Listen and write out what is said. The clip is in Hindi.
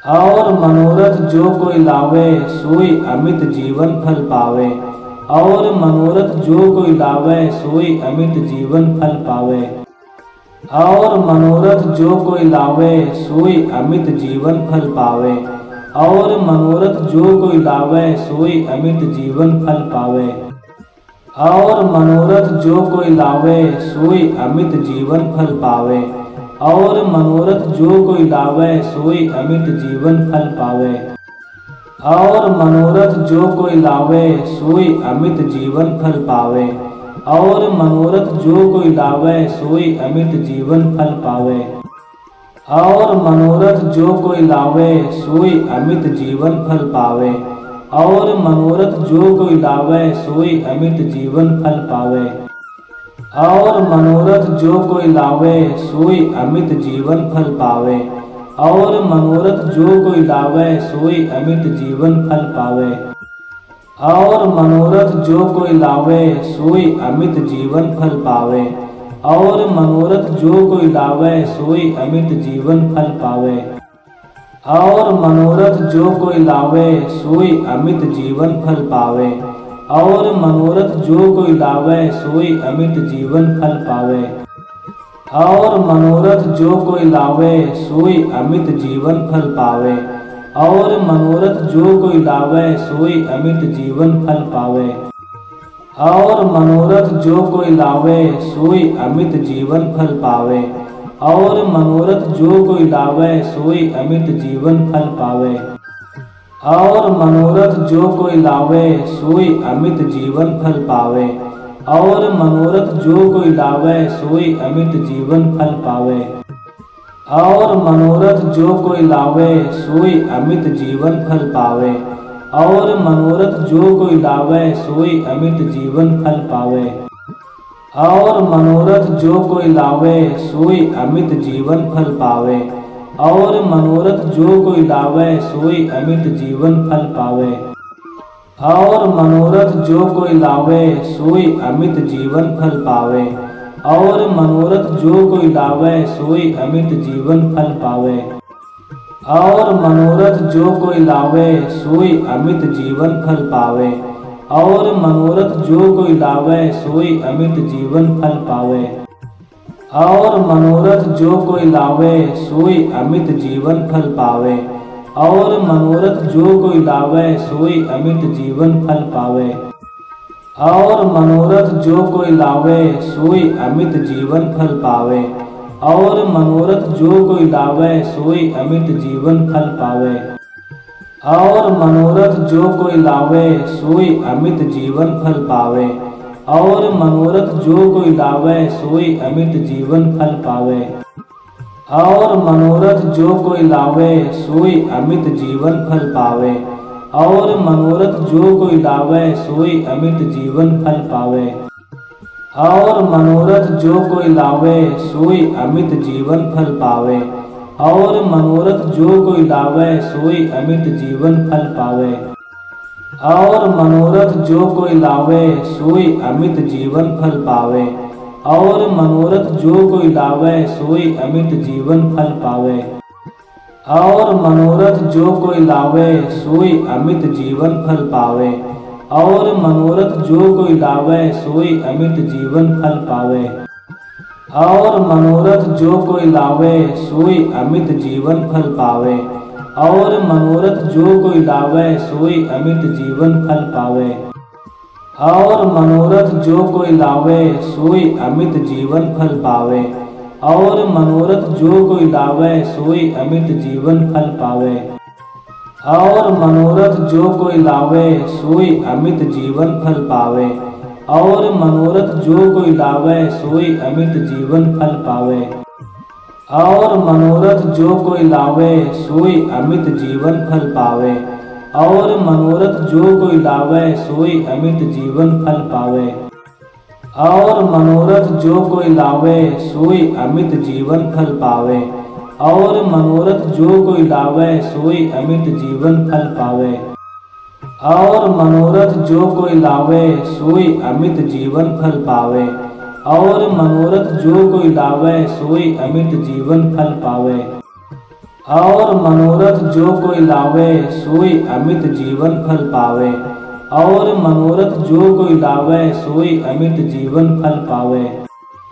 और मनोरथ जो कोई लावे सोई अमित जीवन फल पावे। और मनोरथ जो कोई लावे सोई अमित जीवन फल पावे। और मनोरथ जो कोई लावे सोई अमित जीवन फल पावे। और मनोरथ जो कोई लावे सोई अमित जीवन फल पावे। और मनोरथ जो कोई लावे सोई अमित जीवन फल पावे। और मनोरथ जो कोई लावे सोई अमित जीवन फल पावे। और मनोरथ जो कोई लावे सोई अमित जीवन फल पावे। और मनोरथ जो कोई लावे सोई अमित जीवन फल पावे। और मनोरथ जो कोई लावे सोई अमित जीवन फल पावे। और मनोरथ जो कोई लावे सोई अमित जीवन फल पावे। और मनोरथ जो कोई लावे सोई अमित जीवन फल पावे। और मनोरथ जो कोई लावे सोई अमित जीवन फल पावे। और मनोरथ जो कोई लावे सोई अमित जीवन फल पावे। और मनोरथ जो कोई लावे सोई अमित जीवन फल पावे। और मनोरथ जो कोई लावे सोई अमित जीवन फल पावे। और मनोरथ जो कोई लावे सोई अमित जीवन फल पावे। और मनोरथ जो कोई लावे सोई अमित जीवन फल पावे। और मनोरथ जो कोई लावे सोई अमित जीवन फल पावे। और मनोरथ जो कोई लावे सोई अमित जीवन फल पावे। और मनोरथ जो कोई लावे सोई अमित जीवन फल पावे। और मनोरथ जो कोई लावे सोई अमित जीवन फल पावे। और मनोरथ जो कोई लावे सोई अमित जीवन फल पावे। और मनोरथ जो कोई लावे सोई अमित जीवन फल पावे। और मनोरथ जो कोई लावे सोई अमित जीवन फल पावे। और मनोरथ जो कोई लावे सोई अमित जीवन फल पावे। और मनोरथ जो कोई लावे सोई अमित जीवन फल पावे। और मनोरथ जो कोई लावे सोई अमित जीवन फल पावे। और मनोरथ जो कोई लावे सोई अमित जीवन फल पावे। और मनोरथ जो कोई लावे सोई अमित जीवन फल पावे। और मनोरथ जो कोई लावे सोई अमित जीवन फल पावे। और मनोरथ जो कोई लावे सोई अमित जीवन फल पावे। और मनोरथ जो कोई लावे सोई अमित जीवन फल पावे। और मनोरथ जो कोई लावे सोई अमित जीवन फल पावे। और मनोरथ जो कोई लावे सोई अमित जीवन फल पावे। और मनोरथ जो कोई लावे सोई अमित जीवन फल पावे। और मनोरथ जो कोई लावे सोई अमित जीवन फल पावे। और मनोरथ जो कोई लावे सोई अमित जीवन फल पावे। और मनोरथ जो कोई लावे सोई अमित जीवन फल पावे। और मनोरथ जो कोई लावे सोई अमित जीवन फल पावे। और मनोरथ जो कोई लावे सोई अमित जीवन फल पावे। और मनोरथ जो कोई लावे सोई अमित जीवन फल पावे। और मनोरथ जो कोई लावे सोई अमित जीवन फल पावे। और मनोरथ जो कोई लावे सोई अमित जीवन फल पावे। और मनोरथ जो कोई लावे सोई अमित जीवन फल पावे। और मनोरथ जो कोई लावे सोई अमित जीवन फल पावे। और मनोरथ जो कोई लावे सोई अमित जीवन फल पावे। और मनोरथ जो कोई लावे सोई अमित जीवन फल पावे। और मनोरथ जो कोई लावे सोई अमित जीवन फल पावे। और मनोरथ जो कोई लावे सोई अमित जीवन फल पावे। और मनोरथ जो कोई लावे सोई अमित जीवन फल पावे। और मनोरथ जो कोई लावे सोई अमित जीवन फल पावे। और मनोरथ जो कोई लावे सोई अमित जीवन फल पावे। और मनोरथ जो कोई लावे सोई अमित जीवन फल पावे। और मनोरथ जो कोई लावे सोई अमित जीवन फल पावे। और मनोरथ जो कोई लावे सोई अमित जीवन फल पावे। और मनोरथ जो कोई लावे सोई अमित जीवन फल पावे। और मनोरथ जो कोई लावे सोई अमित जीवन फल पावे। और मनोरथ जो कोई लावे सोई अमित जीवन फल पावे।